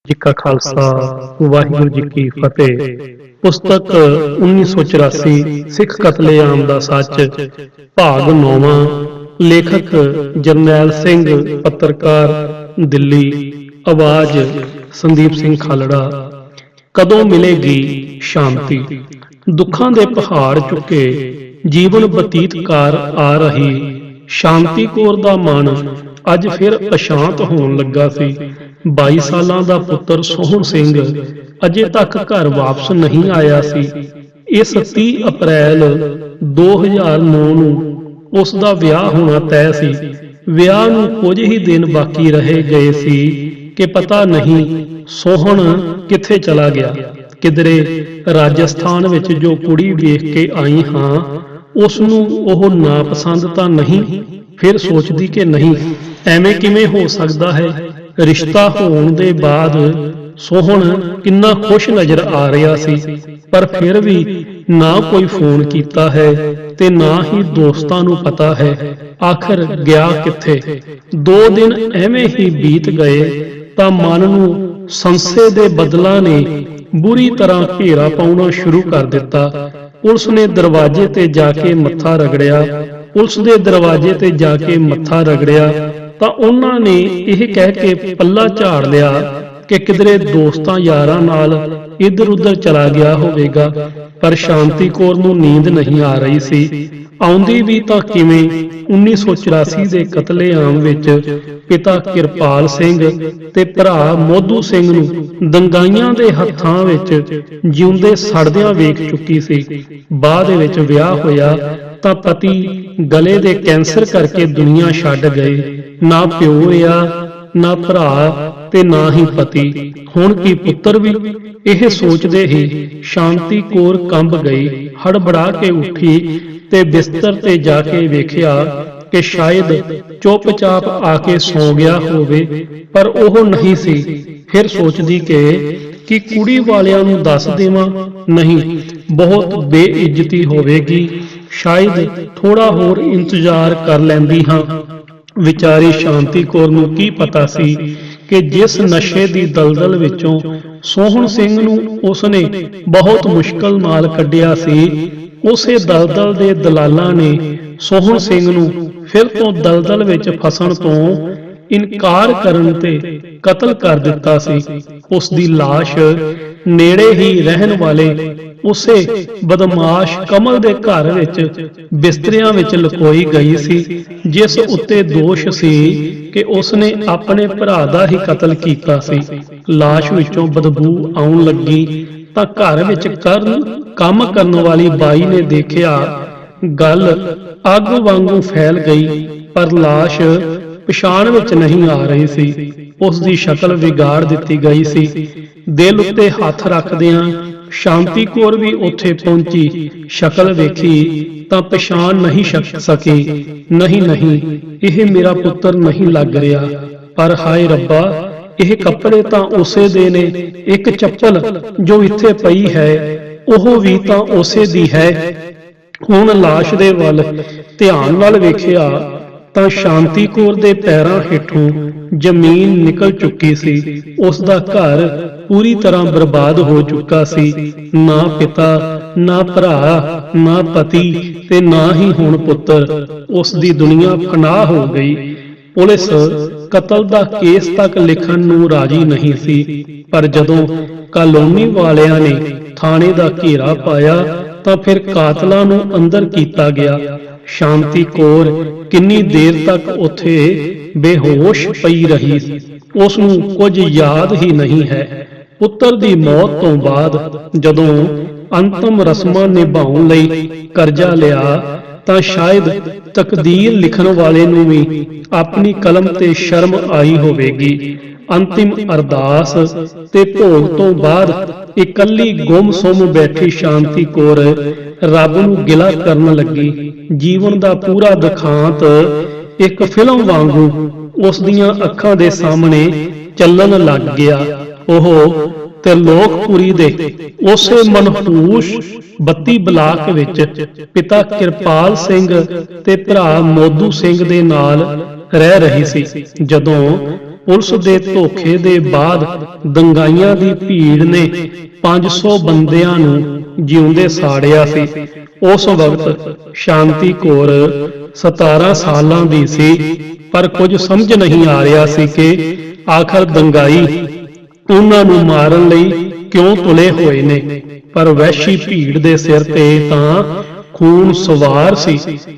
जी का खालसा वाहिगुरु जी की फतेह। पुस्तक 1984 सिख कतलेआम दा सच भाग 9वां। लेखक जरनैल सिंह, पत्रकार दिल्ली। आवाज संदीप सिंह खालड़ा। कदों मिलेगी शांति। दुखां दे पहाड़ चुके ਜੀਵਨ ਬਤੀਤ ਕਰ ਆ ਰਹੀ ਸ਼ਾਂਤੀ ਕੌਰ ਦਾ ਮਨ ਅੱਜ ਫਿਰ ਅਸ਼ਾਂਤ ਹੋਣ ਲੱਗਾ ਸੀ। 22 ਸਾਲਾਂ ਦਾ ਪੁੱਤਰ ਸੋਹਣ ਸਿੰਘ ਅਜੇ ਤੱਕ ਘਰ ਵਾਪਸ ਨਹੀਂ ਆਇਆ ਸੀ। ਇਸ 30 ਅਪ੍ਰੈਲ 2009 ਨੂੰ ਉਸ ਦਾ ਵਿਆਹ ਹੋਣਾ ਤੈਅ ਸੀ। ਵਿਆਹ ਨੂੰ ਕੁਝ ਹੀ ਦਿਨ ਬਾਕੀ ਰਹਿ ਗਏ ਸੀ ਕਿ ਪਤਾ ਨਹੀਂ ਸੋਹਣ ਕਿੱਥੇ ਚਲਾ ਗਿਆ। ਕਿਧਰੇ ਰਾਜਸਥਾਨ ਵਿੱਚ ਜੋ ਕੁੜੀ ਵੇਖ ਕੇ ਆਈ ਹਾਂ ਉਸ ਨੂੰ ਉਹ ਨਾਪਸੰਦ ਤਾਂ ਨਹੀਂ। ਫਿਰ ਸੋਚਦੀ ਕਿ ਨਹੀਂ, ਐਵੇਂ ਕਿਵੇਂ ਹੋ ਸਕਦਾ ਹੈ। ਰਿਸ਼ਤਾ ਹੋਣ ਦੇ ਬਾਅਦ ਸੋਹਣ ਕਿੰਨਾ ਖੁਸ਼ ਨਜ਼ਰ ਆ ਰਿਹਾ ਸੀ, ਪਰ ਫਿਰ ਵੀ ਨਾ ਕੋਈ ਫੋਨ ਕੀਤਾ ਹੈ ਤੇ ਨਾ ਹੀ ਦੋਸਤਾਂ ਨੂੰ ਪਤਾ ਹੈ ਆਖਰ ਗਿਆ ਕਿੱਥੇ। 2 ਦਿਨ ਐਵੇਂ ਹੀ ਬੀਤ ਗਏ ਤਾਂ ਮਨ ਨੂੰ ਸੰਸੇ ਦੇ ਬਦਲਾਂ ਨੇ ਬੁਰੀ ਤਰ੍ਹਾਂ ਘੇਰਾ ਪਾਉਣਾ ਸ਼ੁਰੂ ਕਰ ਦਿੱਤਾ। ਪੁਲਿਸ ਨੇ ਦਰਵਾਜ਼ੇ ਤੇ ਜਾ ਕੇ ਮੱਥਾ ਰਗੜਿਆ। ਪੁਲਿਸ ਦੇ ਦਰਵਾਜ਼ੇ ਤੇ ਜਾ ਕੇ ਮੱਥਾ ਰਗੜਿਆ ਤਾਂ ਉਹਨਾਂ ਨੇ ਇਹ ਕਹਿ ਕੇ ਪੱਲਾ ਝਾੜ ਲਿਆ ਕਿ ਕਿਧਰੇ ਦੋਸਤਾਂ ਯਾਰਾਂ ਨਾਲ ਇੱਧਰ ਉੱਧਰ ਚਲਾ ਗਿਆ ਹੋਵੇਗਾ। ਪਰ ਸ਼ਾਂਤੀ ਕੌਰ ਨੂੰ ਨੀਂਦ ਨਹੀਂ ਆ ਰਹੀ ਸੀ। ਆਉਂਦੀ ਵੀ ਤਾਂ ਕਿਵੇਂ। 1984 ਦੇ ਕਤਲੇਆਮ ਵਿੱਚ ਪਿਤਾ ਕਿਰਪਾਲ ਸਿੰਘ ਤੇ ਭਰਾ ਮੋਧੂ ਸਿੰਘ ਨੂੰ ਦੰਗਾਈਆਂ ਦੇ ਹੱਥਾਂ ਵਿੱਚ ਜਿਉਂਦੇ ਸੜਦਿਆਂ ਵੇਖ ਚੁੱਕੀ ਸੀ। ਬਾਅਦ ਵਿੱਚ ਵਿਆਹ ਹੋਇਆ ਤਾਂ ਪਤੀ ਗਲੇ ਦੇ ਕੈਂਸਰ ਕਰਕੇ ਦੁਨੀਆ ਛੱਡ ਗਏ। ਨਾ ਪਿਓ ਰਿਹਾ, ਨਾ ਭਰਾ ਤੇ ਨਾ ਹੀ ਪਤੀ। ਹੁਣ ਕੀ ਪੁੱਤਰ ਵੀ। ਇਹ ਸੋਚਦੇ ਹੀ ਸ਼ਾਂਤੀ ਕੌਰ ਕੰਬ ਗਈ। ਹੜਬੜਾ ਕੇ ਉੱਠੀ ਤੇ ਬਿਸਤਰ ਤੇ ਜਾ ਕੇ ਵੇਖਿਆ ਕਿ ਸ਼ਾਇਦ ਚੁੱਪਚਾਪ ਆ ਕੇ ਸੌਂ ਗਿਆ ਹੋਵੇ, ਪਰ ਉਹ ਨਹੀਂ ਸੀ। ਫਿਰ ਸੋਚਦੀ ਕਿ ਕੁੜੀ ਵਾਲਿਆਂ ਨੂੰ ਦੱਸ ਦੇਵਾਂ। ਨਹੀਂ, ਬਹੁਤ ਬੇਇੱਜ਼ਤੀ ਹੋਵੇਗੀ। ਸ਼ਾਇਦ ਥੋੜਾ ਹੋਰ ਇੰਤਜ਼ਾਰ ਕਰ ਲੈਂਦੀ ਹਾਂ। ਵਿਚਾਰੀ ਸ਼ਾਂਤੀ ਕੌਰ ਨੂੰ ਕੀ ਪਤਾ ਸੀ ਕਿ ਜਿਸ ਨਸ਼ੇ ਦੀ ਦਲਦਲ ਵਿੱਚੋਂ ਸੋਹਣ ਸਿੰਘ ਨੂੰ ਉਸਨੇ ਬਹੁਤ ਮੁਸ਼ਕਲ ਨਾਲ ਕੱਢਿਆ ਸੀ, ਉਸੇ ਦਲਦਲ ਦੇ ਦਲਾਲਾਂ ਨੇ ਸੋਹਣ ਸਿੰਘ ਨੂੰ ਫਿਰ ਤੋਂ ਦਲਦਲ ਵਿੱਚ ਫਸਣ ਤੋਂ ਇਨਕਾਰ ਕਰਨ ਤੇ ਕਤਲ ਕਰ ਦਿੱਤਾ ਸੀ। ਉਸ ਦੀ ਲਾਸ਼ ਨੇੜੇ ਹੀ ਰਹਿਣ ਵਾਲੇ ਉਸੇ ਬਦਮਾਸ਼ ਕਮਲ ਦੇ ਘਰ ਵਿੱਚ ਬਿਸਤਰਿਆਂ ਵਿੱਚ ਲੁਕੋਈ ਗਈ ਸੀ, ਜਿਸ ਉੱਤੇ ਦੋਸ਼ ਸੀ ਕਿ ਉਸਨੇ ਆਪਣੇ ਭਰਾ ਦਾ ਹੀ ਕਤਲ ਕੀਤਾ ਸੀ। ਲਾਸ਼ ਵਿੱਚੋਂ ਬਦਬੂ ਆਉਣ ਲੱਗੀ ਤਾਂ ਘਰ ਵਿੱਚ ਕੰਮ ਕਰਨ ਵਾਲੀ ਬਾਈ ਨੇ ਦੇਖਿਆ। ਗੱਲ ਅੱਗ ਵਾਂਗੂ ਫੈਲ ਗਈ, ਪਰ ਲਾਸ਼ ਪਛਾਣ ਵਿੱਚ ਨਹੀਂ ਆ ਰਹੀ ਸੀ। ਉਸ ਦੀ ਸ਼ਕਲ ਵਿਗਾੜ ਦਿੱਤੀ ਗਈ ਸੀ। ਦਿਲ ਉੱਤੇ ਹੱਥ ਰੱਖਦਿਆਂ ਸ਼ਾਂਤੀ ਕੌਰ ਵੀ ਉੱਥੇ ਪਹੁੰਚੀ। ਸ਼ਕਲ ਵੇਖੀ ਤਾਂ ਪਛਾਣ ਨਹੀਂ ਸਕੀ। ਨਹੀਂ, ਇਹ ਮੇਰਾ ਪੁੱਤਰ ਨਹੀਂ ਲੱਗ ਰਿਹਾ। ਪਰ ਹਾਏ ਰੱਬਾ, ਇਹ ਕੱਪੜੇ ਤਾਂ ਉਸੇ ਦੇ ਨੇ। ਇੱਕ ਚੱਪਲ ਜੋ ਇੱਥੇ ਪਈ ਹੈ ਉਹ ਵੀ ਤਾਂ ਉਸੇ ਦੀ ਹੈ। ਹੁਣ ਲਾਸ਼ ਦੇ ਵੱਲ ਧਿਆਨ ਨਾਲ ਵੇਖਿਆ ਤਾਂ ਸ਼ਾਂਤੀ ਕੌਰ ਦੇ ਪੈਰਾਂ ਹੇਠੋਂ ਜ਼ਮੀਨ ਨਿਕਲ ਚੁੱਕੀ ਸੀ। ਉਸ ਦਾ ਘਰ ਪੂਰੀ ਤਰ੍ਹਾਂ ਬਰਬਾਦ ਹੋ ਚੁੱਕਾ ਸੀ। ਨਾ ਪਿਤਾ, ਨਾ ਭਰਾ, ਨਾ ਪਤੀ ਤੇ ਨਾ ਹੀ ਹੁਣ ਪੁੱਤਰ। ਉਸ ਦੀ ਦੁਨੀਆ ਫਨਾਹ ਹੋ ਗਈ। ਪੁਲਿਸ ਕਤਲ ਦਾ ਕੇਸ ਤੱਕ ਲਿਖਣ ਨੂੰ ਰਾਜੀ ਨਹੀਂ ਸੀ, ਪਰ ਜਦੋਂ ਕਾਲੋਨੀ ਵਾਲਿਆਂ ਨੇ ਥਾਣੇ ਦਾ ਘੇਰਾ ਪਾਇਆ ਤਾਂ ਫਿਰ ਕਾਤਲਾਂ ਨੂੰ ਅੰਦਰ ਕੀਤਾ ਗਿਆ। ਸ਼ਾਂਤੀ ਕੌਰ ਕਿੰਨੀ ਦੇਰ ਤੱਕ ਉੱਥੇ ਬੇਹੋਸ਼ ਪਈ ਰਹੀ। ਉਸ ਨੂੰ ਕੁਝ ਯਾਦ ਹੀ ਨਹੀਂ ਹੈ। ਪੁੱਤਰ ਦੀ ਮੌਤ ਤੋਂ ਬਾਅਦ ਜਦੋਂ ਅੰਤਮ ਰਸਮਾਂ ਨਿਭਾਉਣ ਲਈ ਕਰਜ਼ਾ ਲਿਆ ਤਾਂ ਸ਼ਾਇਦ ਤਕਦੀਰ ਲਿਖਣ ਵਾਲੇ ਨੂੰ ਵੀ ਆਪਣੀ ਕਲਮ ਤੇ ਸ਼ਰਮ ਆਈ ਹੋਵੇਗੀ। ਅੰਤਿਮ ਅਰਦਾਸ ਤੇ ਭੋਗ ਤੋਂ ਬਾਅਦ ਇਕੱਲੀ ਗੁੰਮਸੁੰਮ ਬੈਠੀ ਸ਼ਾਂਤੀ ਕੌਰ ਰੱਬ ਨੂੰ ਗਿਲਾ ਕਰਨ ਲੱਗੀ। ਜੀਵਨ ਦਾ ਪੂਰਾ ਦਿਖਾਂਤ ਇੱਕ ਫਿਲਮ ਵਾਂਗੂ ਉਸ ਦੀਆਂ ਅੱਖਾਂ ਦੇ ਸਾਹਮਣੇ ਚੱਲਣ ਲੱਗ ਗਿਆ। ਉਹ ਤ੍ਰਿਲੋਕਪੁਰੀ ਦੇ ਉਸੇ ਮਨਹੂਸ 32 ਬਲਾਕ ਵਿੱਚ ਪਿਤਾ ਕਿਰਪਾਲ ਸਿੰਘ ਤੇ ਭਰਾ ਮੋਧੂ ਸਿੰਘ ਦੇ ਨਾਲ ਰਹਿ ਰਹੀ ਸੀ। ਜਦੋਂ ਪੁਲਿਸ ਦੇ ਧੋਖੇ ਦੇ ਬਾਅਦ ਦੰਗਾਈਆਂ ਦੀ ਭੀੜ ਨੇ 500 ਬੰਦਿਆਂ ਨੂੰ ਜਿਉਂਦੇ ਸਾੜਿਆ ਸੀ। ਉਸ ਵਕਤ ਸ਼ਾਂਤੀ ਕੌਰ 17 ਸਾਲਾਂ ਦੀ ਸੀ, ਪਰ ਕੁਝ ਸਮਝ ਨਹੀਂ ਆ ਰਿਹਾ ਸੀ ਕਿ ਆਖਰ ਦੰਗਾਈ ਉਹਨਾਂ ਨੂੰ ਮਾਰਨ ਲਈ ਕਿਉਂ ਤੁਲੇ ਹੋਏ ਨੇ। ਪਰ ਵਹਿਸ਼ੀ ਭੀੜ ਦੇ ਸਿਰ ਤੇ ਤਾਂ ਖੂਨ ਸਵਾਰ ਸੀ।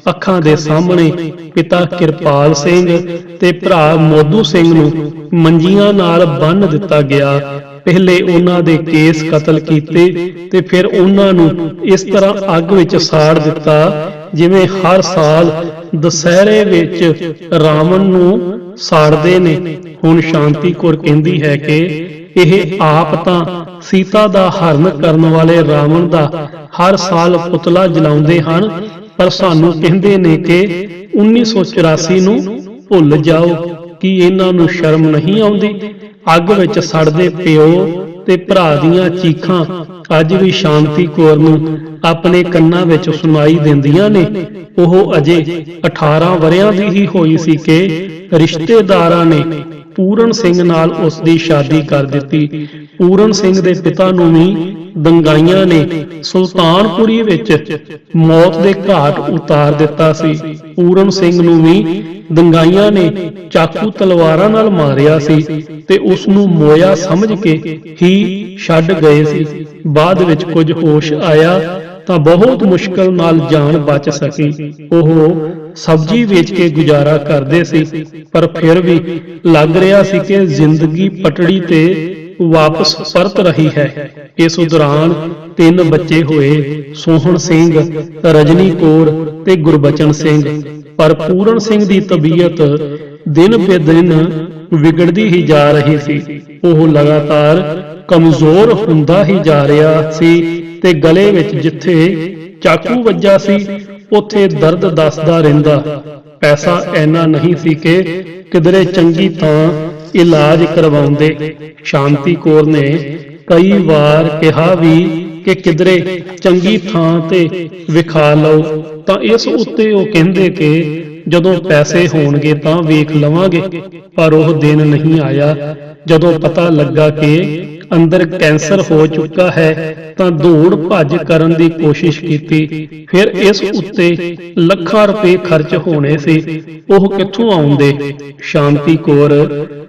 ਅੱਖਾਂ ਦੇ ਸਾਹਮਣੇ ਪਿਤਾ ਕਿਰਪਾਲ ਸਿੰਘ ਤੇ ਭਰਾ ਮੋਦੂ ਸਿੰਘ ਨੂੰ ਮੰਜੀਆਂ ਨਾਲ ਬੰਨ੍ਹ ਦਿੱਤਾ ਗਿਆ। ਪਹਿਲੇ ਉਹਨਾਂ ਦੇ ਕੇਸ ਕਤਲ ਕੀਤੇ ਤੇ ਫਿਰ ਉਹਨਾਂ ਨੂੰ ਇਸ ਤਰ੍ਹਾਂ ਅੱਗ ਵਿੱਚ ਸਾੜ ਦਿੱਤਾ ਜਿਵੇਂ ਹਰ ਸਾਲ ਦੁਸਹਿਰੇ ਵਿੱਚ ਰਾਵਣ ਨੂੰ ਸਾੜਦੇ ਨੇ। ਹੁਣ ਸ਼ਾਂਤੀ ਕੌਰ ਕਹਿੰਦੀ ਹੈ ਕਿ ਇਹ ਆਪ ਤਾਂ ਸੀਤਾ ਦਾ ਹਰਨ ਕਰਨ ਵਾਲੇ ਰਾਵਣ ਦਾ ਹਰ ਸਾਲ ਪੁਤਲਾ ਜਲਾਉਂਦੇ ਹਨ, ਪਰ ਸਾਨੂੰ ਕਹਿੰਦੇ ਨੇ ਕਿ 1984 ਨੂੰ ਭੁੱਲ ਜਾਓ। ਕਿ ਇਹਨਾਂ ਨੂੰ ਸ਼ਰਮ ਨਹੀਂ ਆਉਂਦੀ? ਅੱਗ ਵਿੱਚ ਸੜਦੇ ਪਿਓ ਤੇ ਭਰਾ ਦੀਆਂ ਚੀਖਾਂ ਅੱਜ ਵੀ ਸ਼ਾਂਤੀ ਕੌਰ ਨੂੰ ਆਪਣੇ ਕੰਨਾਂ ਵਿੱਚ ਸੁਣਾਈ ਦਿੰਦੀਆਂ ਨੇ। ਉਹ ਅਜੇ 18 ਵਰ੍ਹਿਆਂ ਦੀ ਹੀ ਹੋਈ ਸੀ ਕਿ ਰਿਸ਼ਤੇਦਾਰਾਂ ਨੇ ਪੂਰਨ ਸਿੰਘ ਨਾਲ ਉਸ ਦੀ ਸ਼ਾਦੀ ਕਰ ਦਿੱਤੀ। ਪੂਰਨ ਸਿੰਘ ਦੇ ਪਿਤਾ ਨੂੰ ਵੀ ਦੰਗਾਈਆਂ ਨੇ ਸੁਲਤਾਨਪੁਰੀ ਵਿੱਚ ਮੌਤ ਦੇ ਘਾਟ ਉਤਾਰ ਦਿੱਤਾ ਸੀ। ਪੂਰਨ ਸਿੰਘ ਨੂੰ ਵੀ ਦੰਗਾਈਆਂ ਨੇ ਚਾਕੂ ਤਲਵਾਰਾਂ ਨਾਲ ਮਾਰਿਆ ਸੀ ਤੇ ਉਸ ਨੂੰ ਮੋਇਆ ਸਮਝ ਕੇ ਹੀ ਛੱਡ ਗਏ ਸੀ। ਬਾਅਦ ਵਿੱਚ ਕੁਝ ਹੋਸ਼ ਆਇਆ ਤਾਂ ਬਹੁਤ ਮੁਸ਼ਕਲ ਨਾਲ ਜਾਨ ਬਚ ਸਕੀ। ਉਹ ਸਬਜ਼ੀ ਵੇਚ ਕੇ ਗੁਜ਼ਾਰਾ ਕਰਦੇ ਸੀ, ਪਰ ਫਿਰ ਵੀ ਲੱਗ ਰਿਹਾ ਸੀ ਕਿ ਜ਼ਿੰਦਗੀ ਪਟੜੀ ਤੇ ਵਾਪਸ ਪਰਤ ਰਹੀ ਹੈ। ਇਸ ਦੌਰਾਨ 3 ਬੱਚੇ ਹੋਏ, ਸੋਹਣ ਸਿੰਘ, ਰਜਨੀ ਕੌਰ ਤੇ ਗੁਰਬਚਨ ਸਿੰਘ। ਪਰ ਪੂਰਨ ਸਿੰਘ ਦੀ ਤਬੀਅਤ ਦਿਨ ਬੇ ਦਿਨ ਵਿਗੜਦੀ ਹੀ ਜਾ ਰਹੀ ਸੀ। ਉਹ ਲਗਾਤਾਰ ਕਮਜ਼ੋਰ ਹੁੰਦਾ ਹੀ ਜਾ ਰਿਹਾ ਸੀ ਤੇ ਗਲੇ ਵਿੱਚ ਜਿੱਥੇ ਚਾਕੂ ਵੱਜਾ ਸੀ ਉੱਥੇ ਦਰਦ ਦੱਸਦਾ ਰਹਿੰਦਾ। ਪੈਸਾ ਐਨਾ ਨਹੀਂ ਸੀ ਕਿ ਕਿਧਰੇ ਚੰਗੀ ਥਾਂ ਇਲਾਜ ਕਰਵਾਉਂਦੇ। ਸ਼ਾਂਤੀ ਕੌਰ ਨੇ ਕਈ ਵਾਰ ਕਿਹਾ ਵੀ ਕਿ ਕਿਧਰੇ ਚੰਗੀ ਥਾਂ ਤੇ ਵਿਖਾ ਲਓ, ਤਾਂ ਇਸ ਉੱਤੇ ਉਹ ਕਹਿੰਦੇ ਕਿ ਜਦੋਂ ਪੈਸੇ ਹੋਣਗੇ ਤਾਂ ਵੇਖ ਲਵਾਂਗੇ। ਪਰ ਉਹ ਦਿਨ ਨਹੀਂ ਆਇਆ। ਜਦੋਂ ਪਤਾ ਲੱਗਾ ਕਿ ਅੰਦਰ ਕੈਂਸਰ ਹੋ ਚੁੱਕਾ ਹੈ ਤਾਂ ਦੌੜ ਭੱਜ ਕਰਨ ਦੀ ਕੋਸ਼ਿਸ਼ ਕੀਤੀ। ਫਿਰ ਇਸ ਉੱਤੇ ਲੱਖਾਂ ਰੁਪਏ ਖਰਚ ਹੋਣੇ ਸੀ, ਉਹ ਕਿੱਥੋਂ ਆਉਂਦੇ? ਸ਼ਾਂਤੀ ਕੌਰ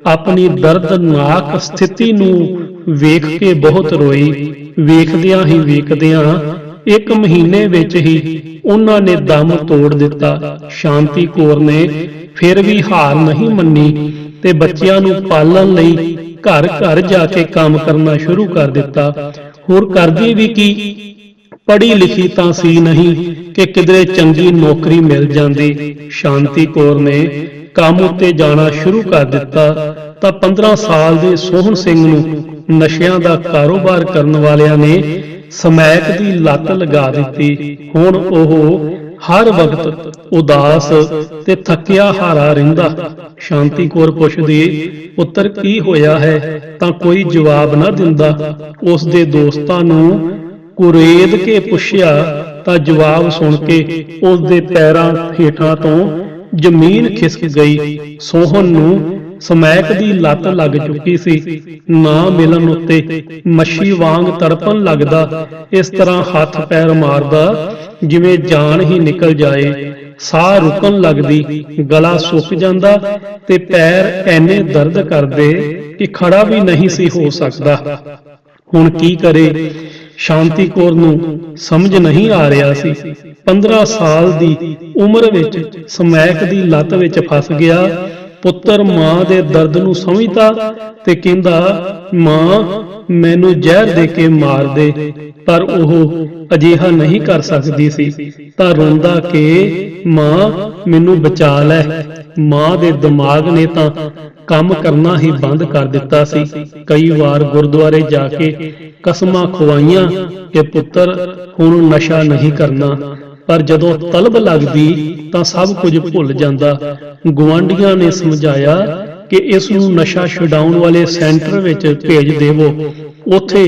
ਆਪਣੀ ਦਰਦਨਾਕ ਸਥਿਤੀ ਨੂੰ ਵੇਖ ਕੇ ਬਹੁਤ ਰੋਈ। ਵੇਖਦਿਆਂ ਹੀ ਵੇਖਦਿਆਂ 1 ਮਹੀਨੇ ਵਿੱਚ ਹੀ ਉਹਨਾਂ ਨੇ ਦਮ ਤੋੜ ਦਿੱਤਾ। ਸ਼ਾਂਤੀ ਕੌਰ ਨੇ ਫਿਰ ਵੀ ਹਾਰ ਨਹੀਂ ਮੰਨੀ ਤੇ ਬੱਚਿਆਂ ਨੂੰ ਪਾਲਣ ਲਈ ਘਰ ਘਰ ਜਾ ਕੇ ਕੰਮ ਕਰਨਾ ਸ਼ੁਰੂ ਕਰ ਦਿੱਤਾ। ਹੋਰ ਕਰਦੀ ਵੀ ਕੀ, ਪੜ੍ਹੀ ਲਿਖੀ ਤਾਂ ਸੀ ਨਹੀਂ ਕਿ ਕਿਧਰੇ ਚੰਗੀ ਨੌਕਰੀ ਮਿਲ ਜਾਂਦੀ। ਸ਼ਾਂਤੀ ਕੌਰ ਨੇ ਕੰਮ ਉੱਤੇ ਜਾਣਾ ਸ਼ੁਰੂ ਕਰ ਦਿੱਤਾ ਤਾਂ 15 ਸਾਲ ਦੇ ਸੋਹਣ ਸਿੰਘ ਨੂੰ ਨਸ਼ਿਆਂ ਦਾ ਕਾਰੋਬਾਰ ਕਰਨ ਵਾਲਿਆਂ ਨੇ ਸਮੈਕ ਦੀ ਲੱਤ ਲਗਾ ਦਿੱਤੀ। ਹੁਣ ਉਹ ਹਰ ਵਕਤ ਉਦਾਸ ਤੇ ਥੱਕਿਆ ਹਾਰਾ ਰਹਿੰਦਾ। ਸ਼ਾਂਤੀ ਕੌਰ ਪੁੱਛਦੀ, ਪੁੱਤਰ ਕੀ ਹੋਇਆ ਹੈ? ਤਾਂ ਕੋਈ ਜਵਾਬ ਨਾ ਦਿੰਦਾ। ਉਸ ਦੇ ਦੋਸਤਾਂ ਨੂੰ ਕੁਰੇਦ ਕੇ ਪੁੱਛਿਆ ਤਾਂ ਜਵਾਬ ਸੁਣ ਕੇ ਉਸ ਦੇ ਪੈਰਾਂ ਹੇਠਾਂ ਤੋਂ ਜ਼ਮੀਨ ਖਿਸਕ ਗਈ। ਸੋਹਣ ਨੂੰ ਸਮੈਕ ਦੀ ਲੱਤ ਲੱਗ ਚੁੱਕੀ ਸੀ। ਨਾ ਮਿਲਣ ਉੱਤੇ ਮੱਛੀ ਵਾਂਗ ਤੜਪਣ ਲੱਗਦਾ। ਇਸ ਤਰ੍ਹਾਂ ਹੱਥ ਪੈਰ ਮਾਰਦਾ ਜਿਵੇਂ ਜਾਨ ਹੀ ਨਿਕਲ ਜਾਏ। ਸਾਹ ਰੁਕਣ ਲੱਗਦੀ, ਗਲਾ ਸੁੱਕ ਜਾਂਦਾ ਤੇ ਪੈਰ ਐਨੇ ਦਰਦ ਕਰਦੇ ਕਿ ਖੜਾ ਵੀ ਨਹੀਂ ਸੀ ਹੋ ਸਕਦਾ। ਹੁਣ ਕੀ ਕਰੇ? ਸ਼ਾਂਤੀ ਕੌਰ ਨੂੰ ਸਮਝ ਨਹੀਂ ਆ ਰਿਹਾ ਸੀ। 15 ਸਾਲ ਦੀ ਉਮਰ ਵਿੱਚ ਸਮੈਕ ਦੀ ਲੱਤ ਵਿੱਚ ਫਸ ਗਿਆ। ਪੁੱਤਰ ਮਾਂ ਦੇ ਦਰਦ ਨੂੰ ਸਮਝਦਾ ਤੇ ਕਹਿੰਦਾ, ਮਾਂ ਮੈਨੂੰ ਜ਼ਹਿਰ ਦੇ ਕੇ ਮਾਰ ਦੇ। ਪਰ ਉਹ ਅਜਿਹਾ ਨਹੀਂ ਕਰ ਸਕਦੀ ਸੀ ਤਾਂ ਰੋਂਦਾ ਕਿ ਮਾਂ ਮੈਨੂੰ ਬਚਾ ਲੈ। ਮਾਂ ਦੇ ਦਿਮਾਗ ਨੇ ਤਾਂ ਕੰਮ ਕਰਨਾ ਹੀ ਬੰਦ ਕਰ ਦਿੱਤਾ ਸੀ। ਕਈ ਵਾਰ ਗੁਰਦੁਆਰੇ ਜਾ ਕੇ ਕਸਮਾਂ ਖਵਾਈਆਂ ਕਿ ਪੁੱਤਰ ਹੁਣ ਨਸ਼ਾ ਨਹੀਂ ਕਰਨਾ, ਪਰ ਜਦੋਂ ਤਲਬ ਲੱਗਦੀ ਤਾਂ ਸਭ ਕੁਝ ਭੁੱਲ ਜਾਂਦਾ। ਗੁਆਂਢੀਆਂ ਨੇ ਸਮਝਾਇਆ ਕਿ ਇਸ ਨੂੰ ਨਸ਼ਾ ਛੁਡਾਉਣ ਵਾਲੇ ਸੈਂਟਰ ਵਿੱਚ ਭੇਜ ਦੇਵੋ, ਉੱਥੇ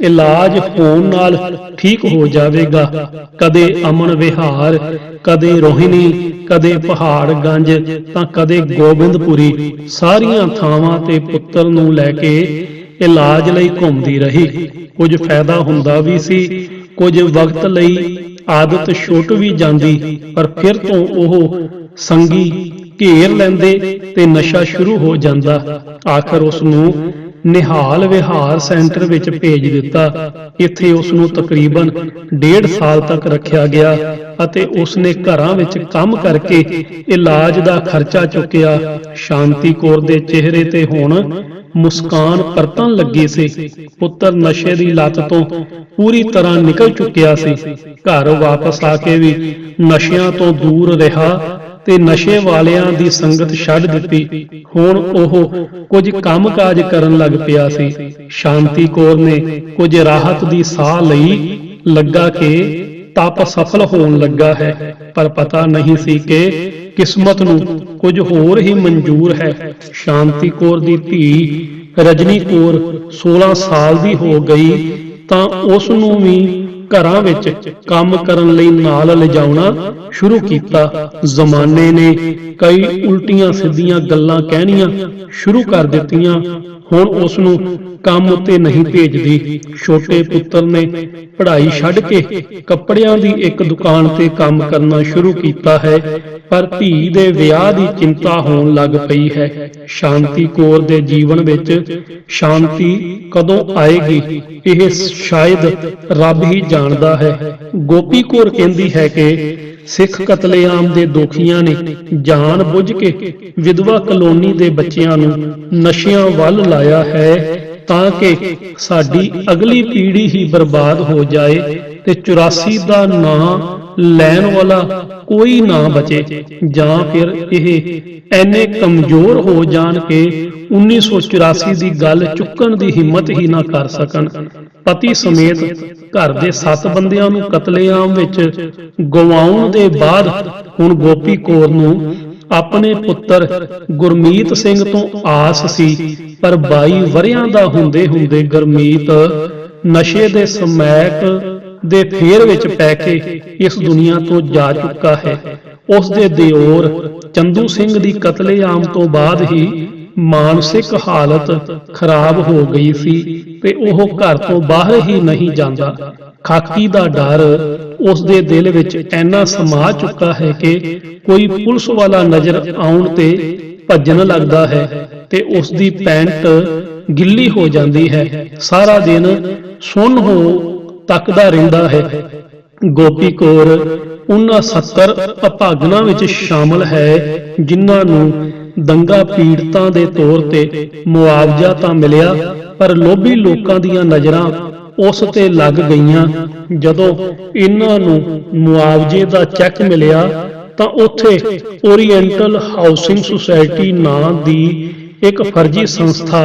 ਇਲਾਜ ਹੋਣ ਨਾਲ ਠੀਕ ਹੋ ਜਾਵੇਗਾ। ਕਦੇ ਅਮਨ ਵਿਹਾਰ, ਕਦੇ ਰੋਹਿਣੀ, ਕਦੇ ਪਹਾੜਗੰਜ ਤਾਂ ਕਦੇ ਗੋਬਿੰਦਪੁਰੀ, ਸਾਰੀਆਂ ਥਾਵਾਂ ਤੇ ਪੁੱਤਰ ਨੂੰ ਲੈ ਕੇ ਇਲਾਜ ਲਈ ਘੁੰਮਦੀ ਰਹੀ। ਕੁਝ ਫਾਇਦਾ ਹੁੰਦਾ ਵੀ ਸੀ, ਕੁਝ ਵਕਤ ਲਈ ਆਦਤ ਛੁੱਟ ਵੀ ਜਾਂਦੀ, ਪਰ ਫਿਰ ਤੋਂ ਉਹ ਸੰਗੀ ਘੇਰ ਲੈਂਦੇ ਤੇ ਨਸ਼ਾ ਸ਼ੁਰੂ ਹੋ ਜਾਂਦਾ। ਆਖਰ ਉਸ ਨੂੰ ਨਿਹਾਲ ਵਿਹਾਰ ਸੈਂਟਰ ਵਿੱਚ ਭੇਜ ਦਿੱਤਾ। ਇੱਥੇ ਉਸ ਨੂੰ ਤਕਰੀਬਨ 1.5 ਸਾਲ ਤੱਕ ਰੱਖਿਆ ਗਿਆ ਅਤੇ ਉਸਨੇ ਘਰਾਂ ਵਿੱਚ ਕੰਮ ਕਰਕੇ ਇਲਾਜ ਦਾ ਖਰਚਾ ਚੁੱਕਿਆ। ਸ਼ਾਂਤੀ ਕੌਰ ਦੇ ਚਿਹਰੇ ਤੇ ਹੁਣ ਮੁਸਕਾਨ ਪਰਤਣ ਲੱਗੀ ਸੀ। ਪੁੱਤਰ ਨਸ਼ੇ ਦੀ ਲੱਤ ਤੋਂ ਪੂਰੀ ਤਰ੍ਹਾਂ ਨਿਕਲ ਚੁੱਕਿਆ ਸੀ। ਘਰ ਵਾਪਸ ਆ ਕੇ ਵੀ ਨਸ਼ਿਆਂ ਤੋਂ ਦੂਰ ਰਿਹਾ ਤੇ ਨਸ਼ੇ ਵਾਲਿਆਂ ਦੀ ਸੰਗਤ ਛੱਡ ਦਿੱਤੀ। ਹੁਣ ਉਹ ਕੁਝ ਕੰਮਕਾਜ ਕਰਨ ਲੱਗ ਪਿਆ ਸੀ। ਸ਼ਾਂਤੀ ਕੌਰ ਨੇ ਕੁਝ ਰਾਹਤ ਦੀ ਸਾਹ ਲਈ, ਲੱਗਾ ਕਿ ਤਪ ਸਫਲ ਹੋਣ ਲੱਗਾ ਹੈ, ਪਰ ਪਤਾ ਨਹੀਂ ਸੀ ਕਿ ਕਿਸਮਤ ਨੂੰ ਕੁਝ ਹੋਰ ਹੀ ਮਨਜ਼ੂਰ ਹੈ। ਸ਼ਾਂਤੀ ਕੌਰ ਦੀ ਧੀ ਰਜਨੀ ਕੌਰ 16 ਸਾਲ ਦੀ ਹੋ ਗਈ ਤਾਂ ਉਸ ਨੂੰ ਵੀ ਘਰਾਂ ਵਿੱਚ ਕੰਮ ਕਰਨ ਲਈ ਨਾਲ ਲਿਜਾਉਣਾ ਸ਼ੁਰੂ ਕੀਤਾ। ਜ਼ਮਾਨੇ ਨੇ ਕਈ ਉਲਟੀਆਂ ਸਿੱਧੀਆਂ ਗੱਲਾਂ ਕਹਿਣੀਆਂ ਸ਼ੁਰੂ ਕਰ ਦਿੱਤੀਆਂ। ਹੁਣ ਉਸ ਨੂੰ ਕੰਮ ਉੱਤੇ ਨਹੀਂ ਭੇਜਦੀ। ਛੋਟੇ ਪੁੱਤਰ ਨੇ ਪੜ੍ਹਾਈ ਛੱਡ ਕੇ ਕੱਪੜਿਆਂ ਦੀ ਇੱਕ ਦੁਕਾਨ ਤੇ ਕੰਮ ਕਰਨਾ ਸ਼ੁਰੂ ਕੀਤਾ ਹੈ, ਪਰ ਧੀ ਦੇ ਵਿਆਹ ਦੀ ਚਿੰਤਾ ਹੋਣ ਲੱਗ ਪਈ ਹੈ। ਸ਼ਾਂਤੀ ਕੌਰ ਦੇ ਜੀਵਨ ਵਿੱਚ ਸ਼ਾਂਤੀ ਕਦੋਂ ਆਏਗੀ, ਇਹ ਸ਼ਾਇਦ ਰੱਬ ਹੀ ਜਾਣਦਾ ਹੈ। ਗੋਪੀ ਕੌਰ ਕਹਿੰਦੀ ਹੈ ਕਿ ਸਿੱਖ ਕਤਲੇਆਮ ਦੇ ਦੋਖੀਆਂ ਨੇ ਜਾਣ ਬੁੱਝ ਕੇ ਵਿਧਵਾ ਕਲੋਨੀ ਦੇ ਬੱਚਿਆਂ ਨੂੰ ਨਸ਼ਿਆਂ ਵੱਲ ਲਾਇਆ ਹੈ ਤਾਂ ਕਿ ਸਾਡੀ ਅਗਲੀ ਪੀੜ੍ਹੀ ਹੀ ਬਰਬਾਦ ਹੋ ਜਾਏ ਤੇ 84 ਦਾ ਨਾਂ ਲੈਣ ਵਾਲਾ ਕੋਈ ਨਾ ਬਚੇ, ਜਾਂ ਫਿਰ ਇਹ ਐਨੇ ਕਮਜ਼ੋਰ ਹੋ ਜਾਣ ਕਿ 1984 ਦੀ ਗੱਲ ਚੁੱਕਣ ਦੀ ਹਿੰਮਤ ਹੀ ਨਾ ਕਰ ਸਕਣ। ਪਤੀ ਸਮੇਤ ਘਰ ਦੇ 7 ਬੰਦਿਆਂ ਨੂੰ ਕਤਲੇਆਮ ਵਿੱਚ ਗਵਾਉਣ ਦੇ ਬਾਅਦ ਹੁਣ ਗੋਪੀ ਕੌਰ ਨੂੰ ਆਪਣੇ ਪੁੱਤਰ ਗੁਰਮੀਤ ਸਿੰਘ ਤੋਂ ਆਸ ਸੀ, ਪਰ 22 ਵਰ੍ਹਿਆਂ ਦਾ ਹੁੰਦੇ ਹੁੰਦੇ ਗੁਰਮੀਤ ਨਸ਼ੇ ਦੇ ਸਮੈਕ ਦੇ ਫੇਰ ਵਿੱਚ ਪੈ ਕੇ ਇਸ ਦੁਨੀਆ ਤੋਂ ਜਾ ਚੁੱਕਾ ਹੈ। ਉਸ ਦੇ ਦਿਓਰ ਚੰਦੂ ਸਿੰਘ ਦੀ ਕਤਲੇਆਮ ਤੋਂ ਬਾਅਦ ਹੀ ਮਾਨਸਿਕ ਹਾਲਤ ਖਰਾਬ ਹੋ ਗਈ ਸੀ ਤੇ ਉਹ ਘਰ ਤੋਂ ਬਾਹਰ ਹੀ ਨਹੀਂ ਜਾਂਦਾ। ਖਾਕੀ ਦਾ ਡਰ ਉਸ ਦੇ ਦਿਲ ਵਿੱਚ ਇੰਨਾ ਸਮਾ ਚੁੱਕਾ ਹੈ ਕਿ ਕੋਈ ਪੁਲਿਸ ਵਾਲਾ ਨਜ਼ਰ ਆਉਣ ਤੇ ਭੱਜਣ ਲੱਗਦਾ ਹੈ ਤੇ ਉਸ ਦੀ ਪੈਂਟ ਗਿੱਲੀ ਹੋ ਜਾਂਦੀ ਹੈ। ਸਾਰਾ ਦਿਨ ਸੁੰਨ ਹੋ ਤੱਕਦਾ ਰਹਿੰਦਾ ਹੈ। ਗੋਪੀ ਕੌਰ ਉਹਨਾਂ 70 ਅਭਾਗਨਾਂ ਵਿੱਚ ਸ਼ਾਮਲ ਹੈ ਜਿਨ੍ਹਾਂ ਨੂੰ ਦੰਗਾ ਪੀੜਤਾਂ ਦੇ ਤੌਰ ਤੇ ਮੁਆਵਜ਼ਾ ਤਾਂ ਮਿਲਿਆ, ਪਰ ਲੋਭੀ ਲੋਕਾਂ ਦੀਆਂ ਨਜ਼ਰਾਂ ਉਸ ਤੇ ਲੱਗ ਗਈਆਂ। ਜਦੋਂ ਇਹਨਾਂ ਨੂੰ ਮੁਆਵਜ਼ੇ ਦਾ ਚੈੱਕ ਮਿਲਿਆ ਤਾਂ ਉੱਥੇ ਓਰੀਐਂਟਲ ਹਾਊਸਿੰਗ ਸੁਸਾਇਟੀ ਨਾਂ ਦੀ ਇੱਕ ਫਰਜ਼ੀ ਸੰਸਥਾ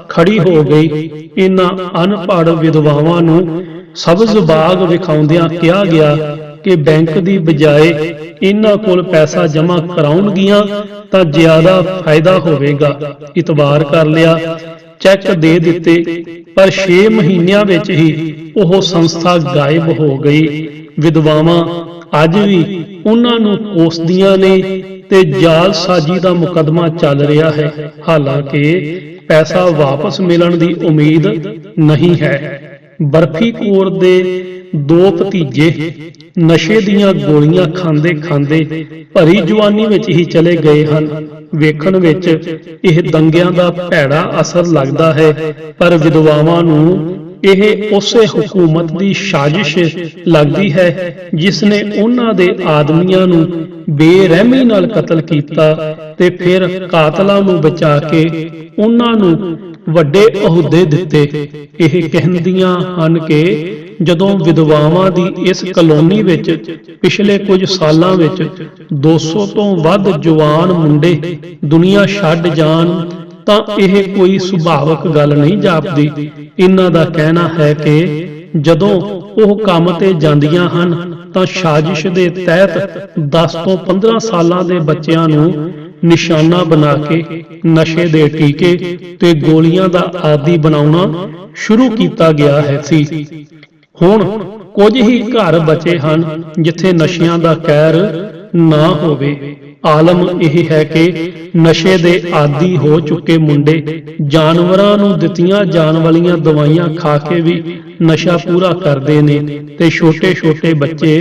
ਖੜੀ ਹੋ ਗਈ। ਇਹਨਾਂ ਅਨਪੜ੍ਹ ਵਿਧਵਾਵਾਂ ਨੂੰ ਸਬਜ਼ ਬਾਗ ਵਿਖਾਉਂਦਿਆਂ ਕਿਹਾ ਗਿਆ ਕਿ ਬੈਂਕ ਦੀ ਬਜਾਏ ਇਹਨਾਂ ਕੋਲ ਪੈਸਾ ਜਮ੍ਹਾਂ ਕਰਾਉਣਗੀਆਂ ਤਾਂ ਜ਼ਿਆਦਾ ਫਾਇਦਾ ਹੋਵੇਗਾ। ਇਤਬਾਰ ਕਰ ਲਿਆ, ਚੈੱਕ ਦੇ ਦਿੱਤੇ, ਪਰ 6 ਮਹੀਨਿਆਂ ਵਿੱਚ ਹੀ ਉਹ ਸੰਸਥਾ ਗਾਇਬ ਹੋ ਗਈ। ਵਿਧਵਾਵਾਂ ਅੱਜ ਵੀ ਉਹਨਾਂ ਨੂੰ ਕੋਸਦੀਆਂ ਨੇ ਤੇ ਜਾਲਸਾਜ਼ੀ ਦਾ ਮੁਕੱਦਮਾ ਚੱਲ ਰਿਹਾ ਹੈ, ਹਾਲਾਂਕਿ ਪੈਸਾ ਵਾਪਸ ਮਿਲਣ ਦੀ ਉਮੀਦ ਨਹੀਂ ਹੈ। ਬਰਫੀ ਕੌਰ ਦੇ 2 ਭਤੀਜੇ ਨਸ਼ੇ ਦੀਆਂ ਗੋਲੀਆਂ ਖਾਂਦੇ ਖਾਂਦੇ ਭਰੀ ਜਵਾਨੀ ਵਿੱਚ ਹੀ ਚਲੇ ਗਏ ਹਨ। ਵੇਖਣ ਵਿੱਚ ਇਹ ਦੰਗਿਆਂ ਦਾ ਭੈੜਾ ਅਸਰ ਲੱਗਦਾ ਹੈ, ਪਰ ਵਿਧਵਾਵਾਂ ਨੂੰ ਇਹ ਉਸੇ ਹਕੂਮਤ ਦੀ ਸਾਜ਼ਿਸ਼ ਲੱਗਦੀ ਹੈ ਜਿਸ ਨੇ ਉਹਨਾਂ ਦੇ ਆਦਮੀਆਂ ਨੂੰ ਬੇਰਹਿਮੀ ਨਾਲ ਕਤਲ ਕੀਤਾ ਤੇ ਫਿਰ ਕਾਤਲਾਂ ਨੂੰ ਬਚਾ ਕੇ ਉਹਨਾਂ ਨੂੰ ਵੱਡੇ ਅਹੁਦੇ ਦਿੱਤੇ। ਇਹ ਕਹਿੰਦੀਆਂ ਹਨ ਕਿ ਜਦੋਂ ਵਿਧਵਾਵਾਂ ਦੀ ਇਸ ਕਲੋਨੀ ਵਿੱਚ ਪਿਛਲੇ ਕੁਝ ਸਾਲਾਂ ਵਿੱਚ 200 ਤੋਂ ਵੱਧ ਜਵਾਨ ਮੁੰਡੇ ਦੁਨੀਆ ਛੱਡ ਜਾਣ ਤਾਂ ਇਹ ਕੋਈ ਸੁਭਾਵਕ ਗੱਲ ਨਹੀਂ ਜਾਪਦੀ। ਇਹਨਾਂ ਦਾ ਕਹਿਣਾ ਹੈ ਕਿ ਜਦੋਂ ਉਹ ਕੰਮ ਤੇ ਜਾਂਦੀਆਂ ਹਨ ਤਾਂ ਸਾਜ਼ਿਸ਼ ਦੇ ਤਹਿਤ 10 ਤੋਂ 15 ਸਾਲਾਂ ਦੇ ਬੱਚਿਆਂ ਨੂੰ ਨਿਸ਼ਾਨਾ ਬਣਾ ਕੇ ਨਸ਼ੇ ਦੇ ਟੀਕੇ ਤੇ ਗੋਲੀਆਂ ਦਾ ਆਦੀ ਬਣਾਉਣਾ ਸ਼ੁਰੂ ਕੀਤਾ ਗਿਆ ਹੈ ਸੀ। ਹੁਣ ਕੁਝ ਹੀ ਘਰ ਬਚੇ ਹਨ ਜਿੱਥੇ ਨਸ਼ਿਆਂ ਦਾ ਕਹਿਰ ਨਾ ਹੋਵੇ। ਆਲਮ ਇਹ ਹੈ ਕਿ ਨਸ਼ੇ ਦੇ ਆਦੀ ਹੋ ਚੁੱਕੇ ਮੁੰਡੇ ਜਾਨਵਰਾਂ ਨੂੰ ਦਿੱਤੀਆਂ ਜਾਣ ਵਾਲੀਆਂ ਦਵਾਈਆਂ ਖਾ ਕੇ ਵੀ ਨਸ਼ਾ ਪੂਰਾ ਕਰਦੇ ਨੇ ਤੇ ਛੋਟੇ ਛੋਟੇ ਬੱਚੇ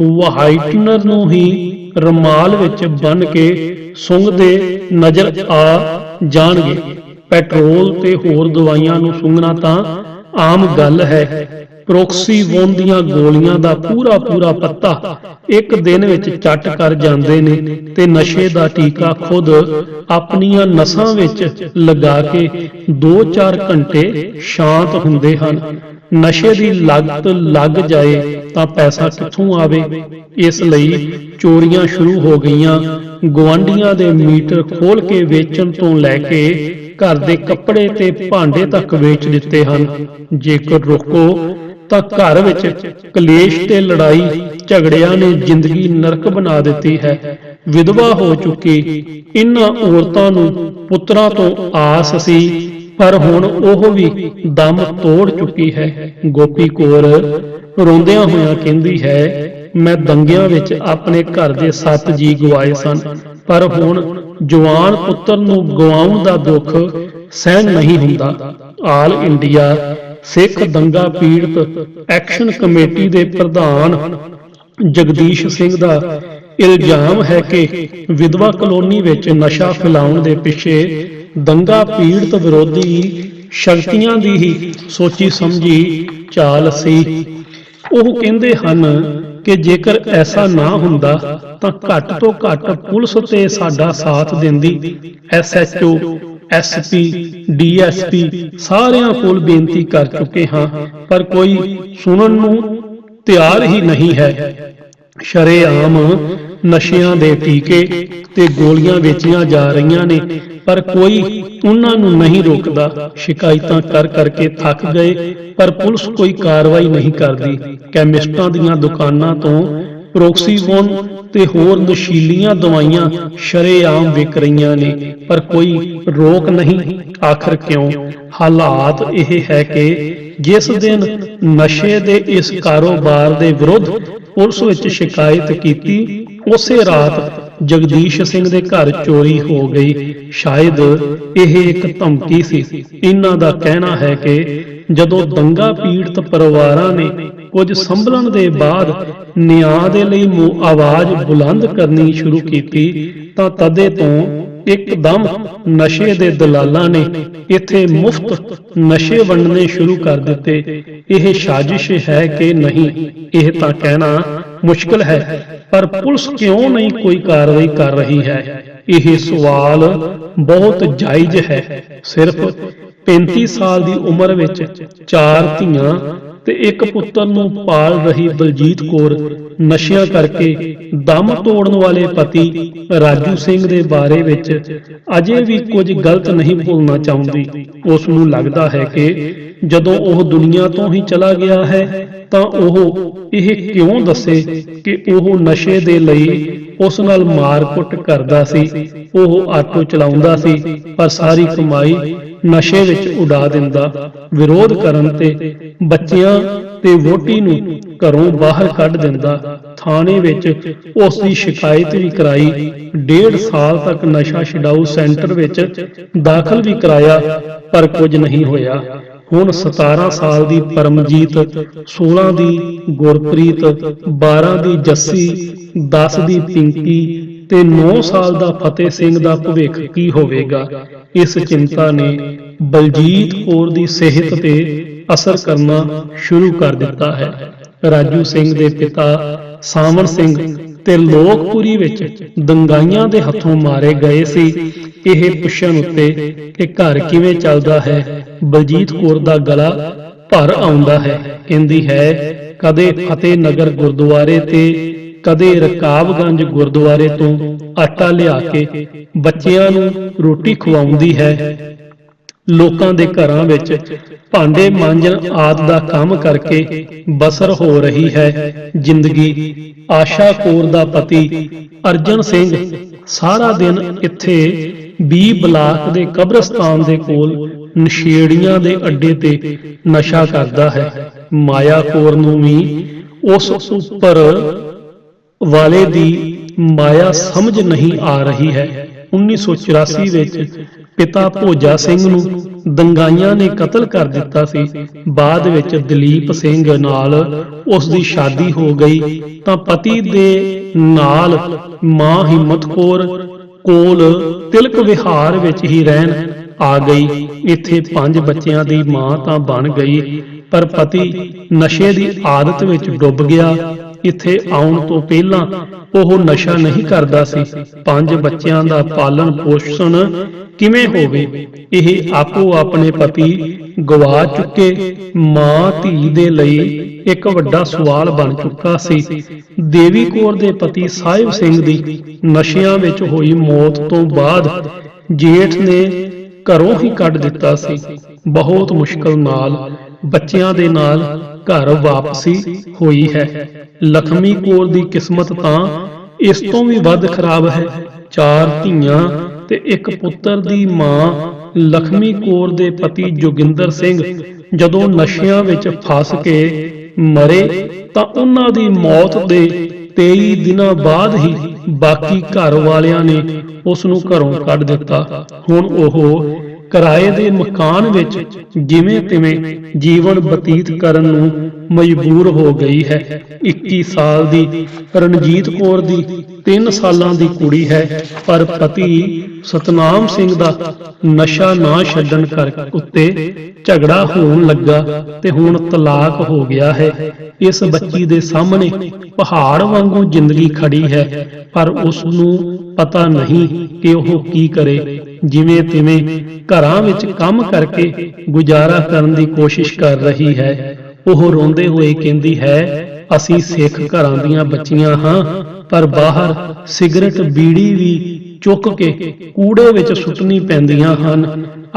ਵਾਈਟਨਰ ਨੂੰ ਹੀ ਰੁਮਾਲ ਵਿੱਚ ਬੰਨ੍ਹ ਕੇ ਸੁੰਘਦੇ ਨਜ਼ਰ ਆ ਜਾਣਗੇ। ਪੈਟਰੋਲ ਤੇ ਹੋਰ ਦਵਾਈਆਂ ਨੂੰ ਸੁੰਘਣਾ ਤਾਂ ਆਮ ਗੱਲ ਹੈ। ਪ੍ਰੋਕਸੀਵੋਨ ਦੀਆਂ ਗੋਲੀਆਂ ਦਾ ਪੂਰਾ ਪੱਤਾ ਇੱਕ ਦਿਨ ਵਿੱਚ ਚੱਟ ਕਰ ਜਾਂਦੇ ਨੇ ਤੇ ਨਸ਼ੇ ਦਾ ਟੀਕਾ ਖੁਦ ਆਪਣੀਆਂ ਨਸਾਂ ਵਿੱਚ ਲਗਾ ਕੇ 2-4 ਘੰਟੇ ਸ਼ਾਂਤ ਹੁੰਦੇ ਹਨ। ਨਸ਼ੇ ਦੀ ਲਗਤ ਲੱਗ ਜਾਏ ਤਾਂ ਪੈਸਾ ਕਿੱਥੋਂ ਆਵੇ? ਇਸ ਲਈ ਚੋਰੀਆਂ ਸ਼ੁਰੂ ਹੋ ਗਈਆਂ। ਗੁਆਂਢੀਆਂ ਦੇ ਮੀਟਰ ਖੋਲ ਕੇ ਵੇਚਣ ਤੋਂ ਲੈ ਕੇ ਘਰ ਦੇ ਕੱਪੜੇ ਤੇ ਭਾਂਡੇ ਤੱਕ ਵੇਚ ਦਿੱਤੇ ਹਨ। ਜੇਕਰ ਰੋਕੋ ਤਾਂ ਘਰ ਵਿੱਚ ਕਲੇਸ਼ ਤੇ ਲੜਾਈ ਝਗੜਿਆਂ ਨੇ ਜ਼ਿੰਦਗੀ ਨਰਕ ਬਣਾ ਦਿੱਤੀ ਹੈ। ਵਿਧਵਾ ਹੋ ਚੁੱਕੀ ਇਨ੍ਹਾਂ ਔਰਤਾਂ ਨੂੰ ਪੁੱਤਰਾਂ ਤੋਂ ਆਸ ਸੀ, ਪਰ ਹੁਣ ਉਹ ਵੀ ਦਮ ਤੋੜ ਚੁੱਕੀ ਹੈ। ਗੋਪੀ ਕੌਰ ਰੋਂਦਿਆਂ ਹੋਇਆਂ ਕਹਿੰਦੀ ਹੈ, ਮੈਂ ਦੰਗਿਆਂ ਵਿੱਚ ਆਪਣੇ ਘਰ ਦੇ 7 ਜੀ ਗਵਾਏ ਸਨ, ਪਰ ਹੁਣ ਜਵਾਨ ਪੁੱਤਰ ਨੂੰ ਗਵਾਉਣ ਦਾ ਦੁੱਖ ਸਹਿਣ ਨਹੀਂ ਹੁੰਦਾ। ਆਲ ਇੰਡੀਆ ਸਿੱਖ ਦੰਗਾ ਪੀੜਤ ਐਕਸ਼ਨ ਕਮੇਟੀ ਦੇ ਪ੍ਰਧਾਨ ਜਗਦੀਸ਼ ਸਿੰਘ ਦਾ ਇਲਜ਼ਾਮ ਹੈ ਕਿ ਵਿਧਵਾ ਕਲੋਨੀ ਵਿੱਚ ਨਸ਼ਾ ਫੈਲਾਉਣ ਦੇ ਪਿੱਛੇ ਦੰਗਾ ਪੀੜਤ ਵਿਰੋਧੀ ਸ਼ਕਤੀਆਂ ਦੀ ਹੀ ਸੋਚੀ ਸਮਝੀ ਚਾਲ ਸੀ। ਉਹ ਕਹਿੰਦੇ ਹਨ ਕਿ ਜੇਕਰ ਐਸਾ ਨਾ ਹੁੰਦਾ ਤਾਂ ਘੱਟ ਤੋਂ ਘੱਟ ਪੁਲਿਸ ਤੇ ਸਾਡਾ ਸਾਥ ਦਿੰਦੀ। SHO, SP, DSP ਸਾਰਿਆਂ ਕੋਲ ਬੇਨਤੀ ਕਰ ਚੁੱਕੇ ਹਾਂ, ਪਰ ਕੋਈ ਸੁਣਨ ਨੂੰ ਤਿਆਰ ਹੀ ਨਹੀਂ ਹੈ। ਸ਼ਰੇਆਮ ਨਸ਼ਿਆਂ ਦੇ ਟੀਕੇ ਤੇ ਗੋਲੀਆਂ ਵੇਚੀਆਂ ਜਾ ਰਹੀਆਂ ਨੇ, ਪਰ ਕੋਈ ਉਹਨਾਂ ਨੂੰ ਨਹੀਂ ਰੋਕਦਾ। ਸ਼ਿਕਾਇਤਾਂ ਕਰ ਕਰਕੇ ਥੱਕ ਗਏ, ਪਰ ਪੁਲਿਸ ਕੋਈ ਕਾਰਵਾਈ ਨਹੀਂ ਕਰਦੀ। ਕੈਮਿਸਟਾਂ ਦੀਆਂ ਦੁਕਾਨਾਂ ਤੋਂ ਪ੍ਰੋਕਸੀਵੋਨ ਤੇ ਹੋਰ ਨਸ਼ੀਲੀਆਂ ਦਵਾਈਆਂ ਸ਼ਰੇਆਮ ਵਿਕ ਰਹੀਆਂ ਨੇ, ਪਰ ਕੋਈ ਰੋਕ ਨਹੀਂ। ਆਖਰ ਕਿਉਂ? ਹਾਲਾਤ ਇਹ ਹੈ ਕਿ ਜਿਸ ਦਿਨ ਨਸ਼ੇ ਦੇ ਇਸ ਕਾਰੋਬਾਰ ਦੇ ਵਿਰੁੱਧ ਪੁਲਿਸ ਵਿੱਚ ਸ਼ਿਕਾਇਤ ਕੀਤੀ, ਉਸੇ ਰਾਤ ਜਗਦੀਸ਼ ਸਿੰਘ ਦੇ ਘਰ ਚੋਰੀ ਹੋ ਗਈ। ਸ਼ਾਇਦ ਇਹ ਇੱਕ ਧਮਕੀ ਸੀ। ਇਹਨਾਂ ਦਾ ਕਹਿਣਾ ਹੈ ਕਿ ਜਦੋਂ ਦੰਗਾ ਪੀੜਤ ਪਰਿਵਾਰਾਂ ਨੇ ਕੁਝ ਸੰਭਲਣ ਦੇ ਬਾਅਦ ਨਿਆਂ ਦੇ ਲਈ ਆਵਾਜ਼ ਬੁਲੰਦ ਕਰਨੀ ਸ਼ੁਰੂ ਕੀਤੀ ਤਾਂ ਤਦੇ ਤੋਂ ਇੱਕਦਮ ਨਸ਼ੇ ਦੇ ਦਲਾਲਾਂ ਨੇ ਇੱਥੇ ਮੁਫਤ ਨਸ਼ੇ ਵੰਡਣੇ ਸ਼ੁਰੂ ਕਰ ਦਿੱਤੇ। ਇਹ ਸਾਜ਼ਿਸ਼ ਹੈ ਕਿ ਨਹੀਂ, ਇਹ ਤਾਂ ਕਹਿਣਾ ਮੁਸ਼ਕਲ ਹੈ, ਪਰ ਪੁਲਿਸ ਕਿਉਂ ਨਹੀਂ ਕੋਈ ਕਾਰਵਾਈ ਕਰ ਰਹੀ ਹੈ? ਇਹ ਸਵਾਲ ਬਹੁਤ ਜਾਇਜ਼ ਹੈ। ਸਿਰਫ 35 ਸਾਲ ਦੀ ਉਮਰ ਵਿੱਚ 4 ਧੀਆਂ ਤੇ ਇੱਕ ਪੁੱਤਰ ਨੂੰ ਪਾਲ ਰਹੀ ਬਲਜੀਤ ਕੌਰ ਨਸ਼ਿਆਂ ਕਰਕੇ ਦਮ ਤੋੜਨ ਵਾਲੇ ਪਤੀ ਰਾਜੂ ਸਿੰਘ ਦੇ ਬਾਰੇ ਵਿੱਚ ਅਜੇ ਵੀ ਕੁਝ ਗਲਤ ਨਹੀਂ ਭੁੱਲਣਾ ਚਾਹੁੰਦੀ। ਉਸ ਨੂੰ ਲੱਗਦਾ ਹੈ ਕਿ ਜਦੋਂ ਉਹ ਦੁਨੀਆ ਤੋਂ ਹੀ ਚਲਾ ਗਿਆ ਹੈ ਤਾਂ ਉਹ ਇਹ ਕਿਉਂ ਦੱਸੇ ਕਿ ਉਹ ਨਸ਼ੇ ਦੇ ਲਈ ਉਸ ਨਾਲ ਮਾਰਕੁੱਟ ਕਰਦਾ ਸੀ। ਉਹ ਆਟੋ ਚਲਾਉਂਦਾ ਸੀ, ਪਰ ਸਾਰੀ ਕਮਾਈ ਨਸ਼ੇ ਵਿੱਚ ਉਡਾ ਦਿੰਦਾ। ਵਿਰੋਧ ਕਰਨ ਤੇ ਬੱਚਿਆਂ ਤੇ ਵਹੁਟੀ ਨੂੰ ਘਰੋਂ ਬਾਹਰ ਕੱਢ ਦਿੰਦਾ। ਥਾਣੇ ਵਿੱਚ ਉਸ ਦੀ ਸ਼ਿਕਾਇਤ ਵੀ ਕਰਾਈ। 1.5 ਸਾਲ ਤੱਕ ਨਸ਼ਾ ਛਡਾਊ ਸੈਂਟਰ ਵਿੱਚ ਦਾਖਲ ਵੀ ਕਰਾਇਆ, ਪਰ ਕੁਝ ਨਹੀਂ ਹੋਇਆ। ਹੁਣ 17 ਸਾਲ ਦੀ ਪਰਮਜੀਤ, 16 ਦੀ ਗੁਰਪ੍ਰੀਤ, 12 ਦੀ ਜੱਸੀ, 10 ਦੀ ਪਿੰਕੀ ਤੇ 9 ਸਾਲ ਦਾ ਫਤਿਹ ਸਿੰਘ ਦਾ ਭਵਿੱਖ ਕੀ ਹੋਵੇਗਾ? ਇਸ ਚਿੰਤਾ ਨੇ ਬਲਜੀਤ ਕੌਰ ਦੀ ਸਿਹਤ ਤੇ ਅਸਰ ਕਰਨਾ ਸ਼ੁਰੂ ਕਰ ਦਿੱਤਾ ਹੈ। ਰਾਜੂ ਸਿੰਘ ਦੇ ਪਿਤਾ ਸਾਵਣ ਸਿੰਘ ਤੇ ਲੋਕਪੁਰੀ ਵਿੱਚ ਦੰਗਾਈਆਂ ਦੇ ਹੱਥੋਂ ਮਾਰੇ ਗਏ ਸੀ। ਇਹ ਪੁੱਛਣ ਉੱਤੇ ਕਿ ਘਰ ਕਿਵੇਂ ਚੱਲਦਾ ਹੈ, ਬਲਜੀਤ ਕੌਰ ਦਾ ਗਲਾ ਭਰ ਆਉਂਦਾ ਹੈ। ਕਹਿੰਦੀ ਹੈ, ਕਦੇ ਫਤਿਹ ਨਗਰ ਗੁਰਦੁਆਰੇ ਤੇ ਕਦੇ ਰਕਾਬਗੰਜ ਗੁਰਦੁਆਰੇ ਤੋਂ ਆਟਾ ਲਿਆ ਕੇ ਬੱਚਿਆਂ ਨੂੰ ਰੋਟੀ ਖਵਾਉਂਦੀ ਹੈ। ਲੋਕਾਂ ਦੇ ਘਰਾਂ ਵਿੱਚ ਭਾਂਡੇ ਮਾਂਜਣ ਆਦਿ ਦਾ ਕੰਮ ਕਰਕੇ ਬਸਰ ਹੋ ਰਹੀ ਹੈ ਜ਼ਿੰਦਗੀ। ਆਸ਼ਾ ਕੌਰ ਦਾ ਪਤੀ ਅਰਜਨ ਸਿੰਘ ਸਾਰਾ ਦਿਨ ਇੱਥੇ ਬੀ ਬਲਾਕ ਦੇ ਕਬਰਸਤਾਨ ਦੇ ਕੋਲ ਨਸ਼ੇੜੀਆਂ ਦੇ ਅੱਡੇ ਤੇ ਨਸ਼ਾ ਕਰਦਾ ਹੈ। ਮਾਇਆ ਕੌਰ ਨੂੰ ਵੀ ਉਸ ਉੱਪਰ ਵਾਲੇ ਦੀ ਮਾਇਆ ਸਮਝ ਨਹੀਂ ਆ ਰਹੀ ਹੈ। 1984 ਵਿੱਚ ਪਿਤਾ ਭੋਜਾ ਸਿੰਘ ਨੂੰ ਦੰਗਾਈਆਂ ਨੇ ਕਤਲ ਕਰ ਦਿੱਤਾ ਸੀ। ਬਾਅਦ ਵਿੱਚ ਦਲੀਪ ਸਿੰਘ ਨਾਲ ਉਸ ਦੀ ਸ਼ਾਦੀ ਹੋ ਗਈ ਤਾਂ ਪਤੀ ਦੇ ਨਾਲ ਮਾਂ ਹਿੰਮਤ ਕੌਰ ਕੋਲ ਤਿਲਕ ਵਿਹਾਰ ਵਿੱਚ ਹੀ ਰਹਿਣ ਆ ਗਈ। ਇੱਥੇ 5 ਬੱਚਿਆਂ ਦੀ ਮਾਂ ਤਾਂ ਬਣ ਗਈ, ਪਰ ਪਤੀ ਨਸ਼ੇ ਦੀ ਆਦਤ ਵਿੱਚ ਡੁੱਬ ਗਿਆ। ਇੱਥੇ ਆਉਣ ਤੋਂ ਪਹਿਲਾਂ ਉਹ ਨਸ਼ਾ ਨਹੀਂ ਕਰਦਾ ਸੀ। 5 ਬੱਚਿਆਂ ਦਾ ਪਾਲਣ ਪੋਸ਼ਣ ਕਿਵੇਂ ਹੋਵੇ, ਇਹ ਆਪੋ ਆਪਣੇ ਪਤੀ ਗਵਾ ਚੁੱਕੇ ਮਾਂ ਧੀ ਦੇ ਲਈ ਇੱਕ ਵੱਡਾ ਸਵਾਲ ਬਣ ਚੁੱਕਾ ਸੀ। ਦੇਵੀ ਕੌਰ ਦੇ ਪਤੀ ਸਾਹਿਬ ਸਿੰਘ ਦੀ ਨਸ਼ਿਆਂ ਵਿੱਚ ਹੋਈ ਮੌਤ ਤੋਂ ਬਾਅਦ ਜੇਠ ਨੇ ਘਰੋਂ ਹੀ ਕੱਢ ਦਿੱਤਾ ਸੀ। ਬਹੁਤ ਮੁਸ਼ਕਲ ਨਾਲ ਬੱਚਿਆਂ ਦੇ ਨਾਲ ਘਰ ਵਾਪਸੀ ਹੋਈ ਹੈ। ਲਖਮੀ ਕੌਰ ਦੀ ਕਿਸਮਤ ਤਾਂ ਇਸ ਤੋਂ ਵੀ ਵੱਧ ਖਰਾਬ ਹੈ। 4 ਧੀਆਂ ਤੇ ਇੱਕ ਪੁੱਤਰ ਦੀ ਮਾਂ ਲਖਮੀ ਕੌਰ ਦੇ ਪਤੀ ਜੋਗਿੰਦਰ ਸਿੰਘ ਜਦੋਂ ਨਸ਼ਿਆਂ ਵਿੱਚ ਫਸ ਕੇ ਮਰੇ ਤਾਂ ਉਹਨਾਂ ਦੀ ਮੌਤ ਦੇ 23 ਦਿਨਾਂ ਬਾਅਦ ਹੀ ਬਾਕੀ ਘਰ ਵਾਲਿਆਂ ਨੇ ਉਸ ਨੂੰ ਘਰੋਂ ਕੱਢ ਦਿੱਤਾ। ਹੁਣ ਉਹ ਕਿਰਾਏ ਦੇ ਮਕਾਨ ਵਿੱਚ ਜਿਵੇਂ ਤਿਵੇਂ ਜੀਵਨ ਬਤੀਤ ਕਰਨ ਨੂੰ ਮਜਬੂਰ ਹੋ ਗਈ ਹੈ। 21 ਸਾਲ ਦੀ ਰਣਜੀਤ ਕੌਰ ਦੀ 3 ਸਾਲਾਂ ਦੀ ਕੁੜੀ ਹੈ, ਪਰ ਪਤੀ ਸਤਨਾਮ ਸਿੰਘ ਦਾ ਨਸ਼ਾ ਨਾ ਛੱਡਣ ਕਰਕੇ ਉੱਤੇ ਝਗੜਾ ਹੋਣ ਲੱਗਾ ਤੇ ਹੁਣ ਤਲਾਕ ਹੋ ਗਿਆ ਹੈ। ਇਸ ਬੱਚੀ ਦੇ ਸਾਹਮਣੇ ਪਹਾੜ ਵਾਂਗੂ ਜ਼ਿੰਦਗੀ ਖੜੀ ਹੈ, ਪਰ ਉਸ ਨੂੰ ਪਤਾ ਨਹੀਂ ਕਿ ਉਹ ਕੀ ਕਰੇ। ਜਿਵੇਂ ਤਿਵੇਂ ਘਰਾਂ ਵਿੱਚ ਕੰਮ ਕਰਕੇ ਗੁਜ਼ਾਰਾ ਕਰਨ ਦੀ ਕੋਸ਼ਿਸ਼ ਕਰ ਰਹੀ ਹੈ। ਉਹ ਰੋਂਦੇ ਹੋਏ ਕਹਿੰਦੀ ਹੈ, ਅਸੀਂ ਸਿੱਖ ਘਰਾਂ ਦੀਆਂ ਬੱਚੀਆਂ ਹਾਂ, ਪਰ ਬਾਹਰ ਸਿਗਰਟ ਬੀੜੀ ਵੀ ਚੁੱਕ ਕੇ ਕੂੜੇ ਵਿੱਚ ਸੁੱਟਣੀ ਪੈਂਦੀਆਂ ਹਨ।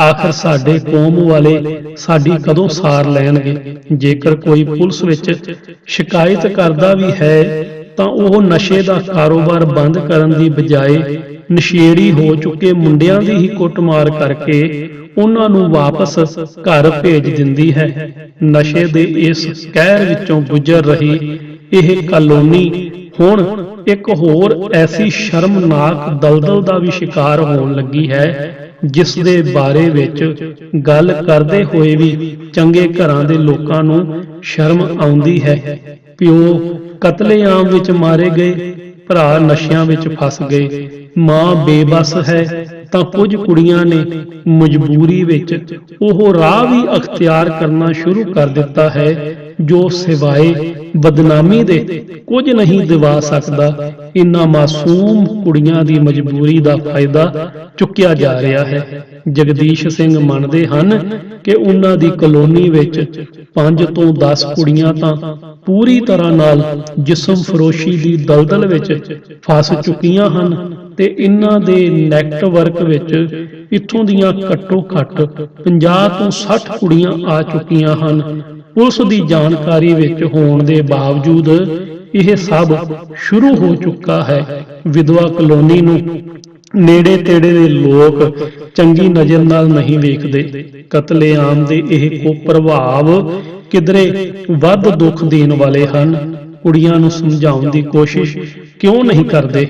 ਆਖਰ ਸਾਡੇ ਕੌਮ ਵਾਲੇ ਸਾਡੀ ਕਦੋਂ ਸਾਰ ਲੈਣਗੇ। ਜੇਕਰ ਕੋਈ ਪੁਲਿਸ ਵਿੱਚ ਸ਼ਿਕਾਇਤ ਕਰਦਾ ਵੀ ਹੈ ਤਾਂ ਉਹ ਨਸ਼ੇ ਦਾ ਕਾਰੋਬਾਰ ਬੰਦ ਕਰਨ ਦੀ ਬਜਾਏ ਨਸ਼ੇੜੀ ਹੋ ਚੁੱਕੇ ਮੁੰਡਿਆਂ ਦੀ ਹੀ ਕੁੱਟਮਾਰ ਕਰਕੇ ਉਹਨਾਂ ਨੂੰ ਵਾਪਸ ਘਰ ਭੇਜ ਦਿੰਦੀ ਹੈ। ਨਸ਼ੇ ਦੇ ਇਸ ਕਹਿਰ ਵਿੱਚੋਂ ਗੁਜ਼ਰ ਰਹੀ ਇਹ ਕਲੋਨੀ ਹੁਣ ਇੱਕ ਹੋਰ ਐਸੀ ਸ਼ਰਮਨਾਕ ਦਲਦਲ ਦਾ ਵੀ ਸ਼ਿਕਾਰ ਹੋਣ ਲੱਗੀ ਹੈ, ਜਿਸ ਦੇ ਬਾਰੇ ਵਿੱਚ ਗੱਲ ਕਰਦੇ ਹੋਏ ਵੀ ਚੰਗੇ ਘਰਾਂ ਦੇ ਲੋਕਾਂ ਨੂੰ ਸ਼ਰਮ ਆਉਂਦੀ ਹੈ। ਪਿਓ ਕਤਲੇਆਮ ਵਿੱਚ ਮਾਰੇ ਗਏ, ਭਰਾ ਨਸ਼ਿਆਂ ਵਿੱਚ ਫਸ ਗਏ, ਮਾਂ ਬੇਬਸ ਹੈ ਤਾਂ ਕੁਝ ਕੁੜੀਆਂ ਨੇ ਮਜਬੂਰੀ ਵਿੱਚ ਉਹ ਰਾਹ ਵੀ ਅਖਤਿਆਰ ਕਰਨਾ ਸ਼ੁਰੂ ਕਰ ਦਿੱਤਾ ਹੈ ਜੋ ਸਿਵਾਏ ਬਦਨਾਮੀ ਦੇ ਕੁਝ ਨਹੀਂ ਦਿਵਾ ਸਕਦਾ। ਇਨ੍ਹਾਂ ਮਾਸੂਮ ਕੁੜੀਆਂ ਦੀ ਮਜਬੂਰੀ ਦਾ ਫਾਇਦਾ ਚੁੱਕਿਆ ਜਾ ਰਿਹਾ ਹੈ। ਜਗਦੀਸ਼ ਸਿੰਘ ਮੰਨਦੇ ਹਨ ਕਿ ਉਹਨਾਂ ਦੀ ਕਲੋਨੀ ਵਿੱਚ 5 ਤੋਂ 10 ਕੁੜੀਆਂ ਤਾਂ ਪੂਰੀ ਤਰ੍ਹਾਂ ਨਾਲ ਜਿਸਮ ਫਰੋਸ਼ੀ ਦੀ ਦਲਦਲ ਵਿੱਚ ਫਸ ਚੁੱਕੀਆਂ ਹਨ ਤੇ ਇਹਨਾਂ ਦੇ ਨੈਟਵਰਕ ਵਿੱਚ ਇੱਥੋਂ ਦੀਆਂ ਘੱਟੋ ਘੱਟ 50 ਤੋਂ 60 ਕੁੜੀਆਂ ਆ ਚੁੱਕੀਆਂ ਹਨ। ਪੁਲਿਸ ਦੀ ਜਾਣਕਾਰੀ ਵਿੱਚ ਹੋਣ ਦੇ ਬਾਵਜੂਦ ਇਹ ਸਭ ਸ਼ੁਰੂ ਹੋ ਚੁੱਕਾ ਹੈ। ਵਿਧਵਾ ਕਲੋਨੀ ਨੂੰ ਨੇੜੇ ਤੇੜੇ ਦੇ ਲੋਕ ਚੰਗੀ ਨਜ਼ਰ ਨਾਲ ਨਹੀਂ ਵੇਖਦੇ। ਕਤਲੇਆਮ ਦੇ ਇਹ ਕੁਪ੍ਰਭਾਵ ਕਿਧਰੇ ਵੱਧ ਦੁੱਖ ਦੇਣ ਵਾਲੇ ਹਨ। ਕੁੜੀਆਂ ਨੂੰ ਸਮਝਾਉਣ ਦੀ ਕੋਸ਼ਿਸ਼ ਕਿਉਂ ਨਹੀਂ ਕਰਦੇ?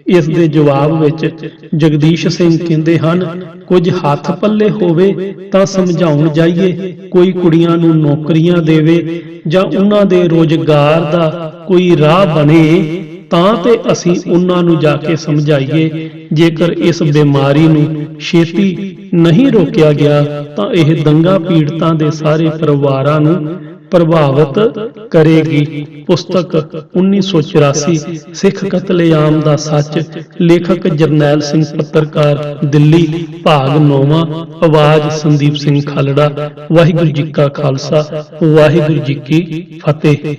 ਇਸ ਦੇ ਜਵਾਬ ਵਿੱਚ ਜਗਦੀਸ਼ ਸਿੰਘ ਕਹਿੰਦੇ ਹਨ, ਕੁਝ ਹੱਥ ਪੱਲੇ ਹੋਵੇ ਤਾਂ ਸਮਝਾਉਣ ਜਾਈਏ, ਕੋਈ ਕੁੜੀਆਂ ਨੂੰ ਨੌਕਰੀਆਂ ਦੇਵੇ ਜਾਂ ਉਹਨਾਂ ਦੇ ਰੋਜ਼ਗਾਰ ਦਾ ਕੋਈ ਰਾਹ ਬਣੇ ਤਾਂ ਤੇ ਅਸੀਂ ਉਹਨਾਂ ਨੂੰ ਜਾ ਕੇ ਸਮਝਾਈਏ। ਜੇਕਰ ਇਸ ਬਿਮਾਰੀ ਨੂੰ ਛੇਤੀ ਨਹੀਂ ਰੋਕਿਆ ਗਿਆ ਤਾਂ ਇਹ ਦੰਗਾ ਪੀੜਤਾਂ ਦੇ ਸਾਰੇ ਪਰਿਵਾਰਾਂ ਨੂੰ ਪ੍ਰਭਾਵਿਤ ਕਰੇਗੀ। ਪੁਸਤਕ 1984 ਸਿੱਖ ਕਤਲੇਆਮ ਦਾ ਸੱਚ, ਲੇਖਕ ਜਰਨੈਲ ਸਿੰਘ, ਪੱਤਰਕਾਰ, ਦਿੱਲੀ, ਭਾਗ 9ਵਾਂ, ਆਵਾਜ਼ ਸੰਦੀਪ ਸਿੰਘ ਖਾਲੜਾ। ਵਾਹਿਗੁਰੂ ਜੀ ਕਾ ਖਾਲਸਾ, ਵਾਹਿਗੁਰੂ ਜੀ ਕੀ ਫਤਿਹ।